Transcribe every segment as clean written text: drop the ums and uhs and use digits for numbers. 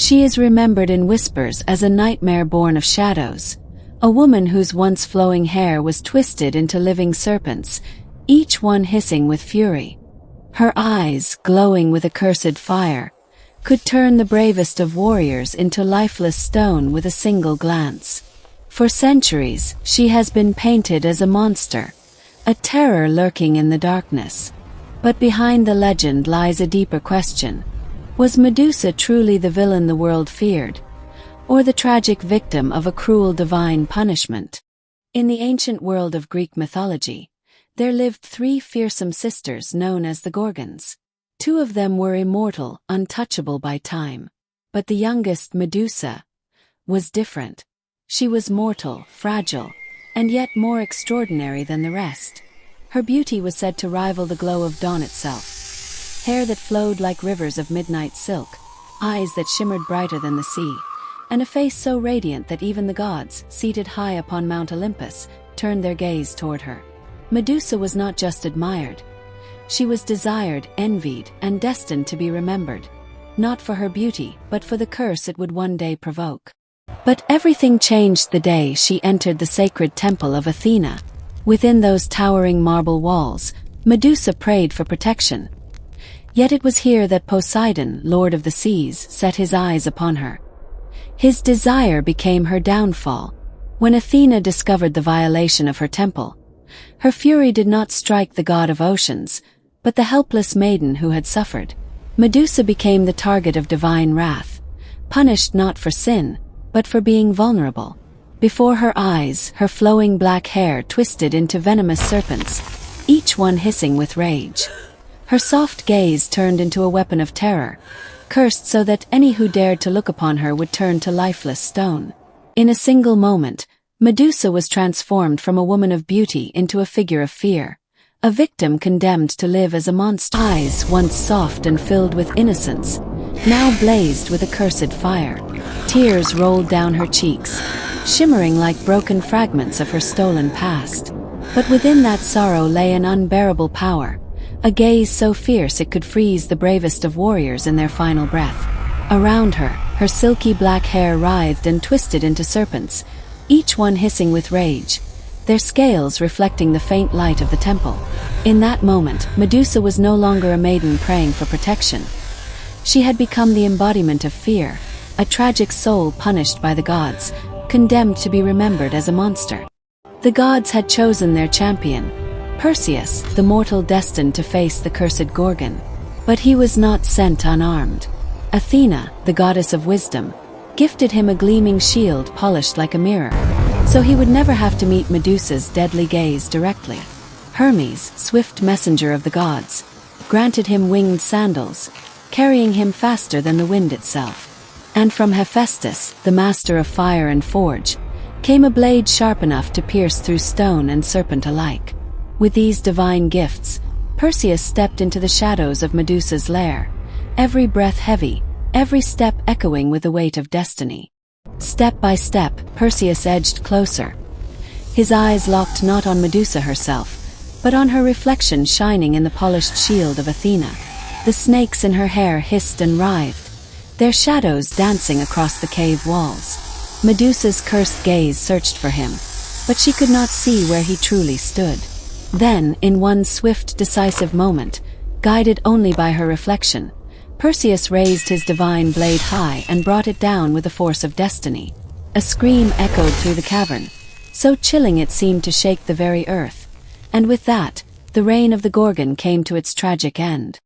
She is remembered in whispers as a nightmare born of shadows, a woman whose once flowing hair was twisted into living serpents, each one hissing with fury. Her eyes, glowing with accursed fire, could turn the bravest of warriors into lifeless stone with a single glance. For centuries, she has been painted as a monster, a terror lurking in the darkness. But behind the legend lies a deeper question. Was Medusa truly the villain the world feared, or the tragic victim of a cruel divine punishment? In the ancient world of Greek mythology, there lived three fearsome sisters known as the Gorgons. Two of them were immortal, untouchable by time. But the youngest, Medusa, was different. She was mortal, fragile, and yet more extraordinary than the rest. Her beauty was said to rival the glow of dawn itself. Hair that flowed like rivers of midnight silk, eyes that shimmered brighter than the sea, and a face so radiant that even the gods, seated high upon Mount Olympus, turned their gaze toward her. Medusa was not just admired. She was desired, envied, and destined to be remembered, not for her beauty, but for the curse it would one day provoke. But everything changed the day she entered the sacred temple of Athena. Within those towering marble walls, Medusa prayed for protection. Yet it was here that Poseidon, lord of the seas, set his eyes upon her. His desire became her downfall. When Athena discovered the violation of her temple, her fury did not strike the god of oceans, but the helpless maiden who had suffered. Medusa became the target of divine wrath, punished not for sin, but for being vulnerable. Before her eyes, her flowing black hair twisted into venomous serpents, each one hissing with rage. Her soft gaze turned into a weapon of terror, cursed so that any who dared to look upon her would turn to lifeless stone. In a single moment, Medusa was transformed from a woman of beauty into a figure of fear, a victim condemned to live as a monster. Eyes once soft and filled with innocence, now blazed with accursed fire. Tears rolled down her cheeks, shimmering like broken fragments of her stolen past. But within that sorrow lay an unbearable power, a gaze so fierce it could freeze the bravest of warriors in their final breath. Around her, her silky black hair writhed and twisted into serpents, each one hissing with rage, their scales reflecting the faint light of the temple. In that moment, Medusa was no longer a maiden praying for protection. She had become the embodiment of fear, a tragic soul punished by the gods, condemned to be remembered as a monster. The gods had chosen their champion, Perseus, the mortal destined to face the cursed Gorgon. But he was not sent unarmed. Athena, the goddess of wisdom, gifted him a gleaming shield polished like a mirror, so he would never have to meet Medusa's deadly gaze directly. Hermes, swift messenger of the gods, granted him winged sandals, carrying him faster than the wind itself. And from Hephaestus, the master of fire and forge, came a blade sharp enough to pierce through stone and serpent alike. With these divine gifts, Perseus stepped into the shadows of Medusa's lair, every breath heavy, every step echoing with the weight of destiny. Step by step, Perseus edged closer, his eyes locked not on Medusa herself, but on her reflection shining in the polished shield of Athena. The snakes in her hair hissed and writhed, their shadows dancing across the cave walls. Medusa's cursed gaze searched for him, but she could not see where he truly stood. Then, in one swift, decisive moment, guided only by her reflection, Perseus raised his divine blade high and brought it down with the force of destiny. A scream echoed through the cavern, so chilling it seemed to shake the very earth, and with that, the reign of the Gorgon came to its tragic end.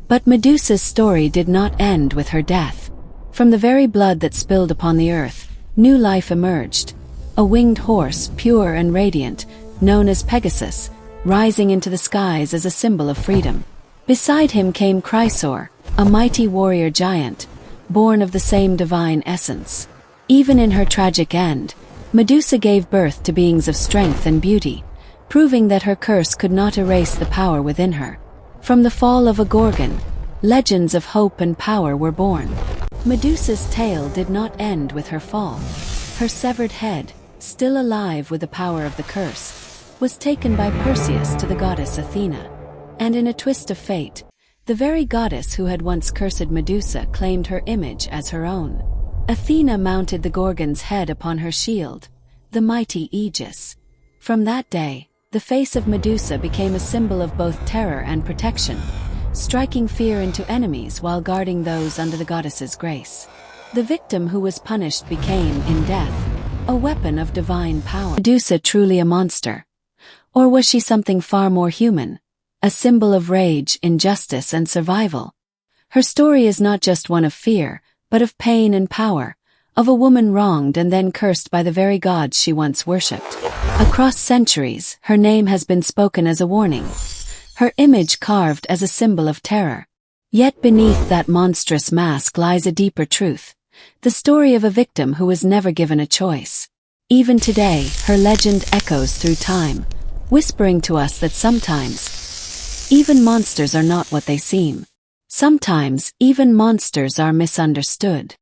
But Medusa's story did not end with her death. From the very blood that spilled upon the earth, new life emerged. A winged horse, pure and radiant, known as Pegasus, rising into the skies as a symbol of freedom. Beside him came Chrysaor, a mighty warrior giant, born of the same divine essence. Even in her tragic end, Medusa gave birth to beings of strength and beauty, proving that her curse could not erase the power within her. From the fall of a Gorgon, legends of hope and power were born. Medusa's tale did not end with her fall. Her severed head, still alive with the power of the curse, was taken by Perseus to the goddess Athena. And in a twist of fate, The very goddess who had once cursed Medusa claimed her image as her own. Athena mounted the Gorgon's head upon her shield, the mighty Aegis. From that day, the face of Medusa became a symbol of both terror and protection, striking fear into enemies while guarding those under the goddess's grace. The victim who was punished became, in death, a weapon of divine power. Medusa truly a monster? Or was she something far more human, a symbol of rage, injustice, and survival? Her story is not just one of fear, but of pain and power, of a woman wronged and then cursed by the very gods she once worshipped. Across centuries, her name has been spoken as a warning, her image carved as a symbol of terror. Yet beneath that monstrous mask lies a deeper truth, the story of a victim who was never given a choice. Even today, her legend echoes through time, whispering to us that sometimes, even monsters are not what they seem. Sometimes, even monsters are misunderstood.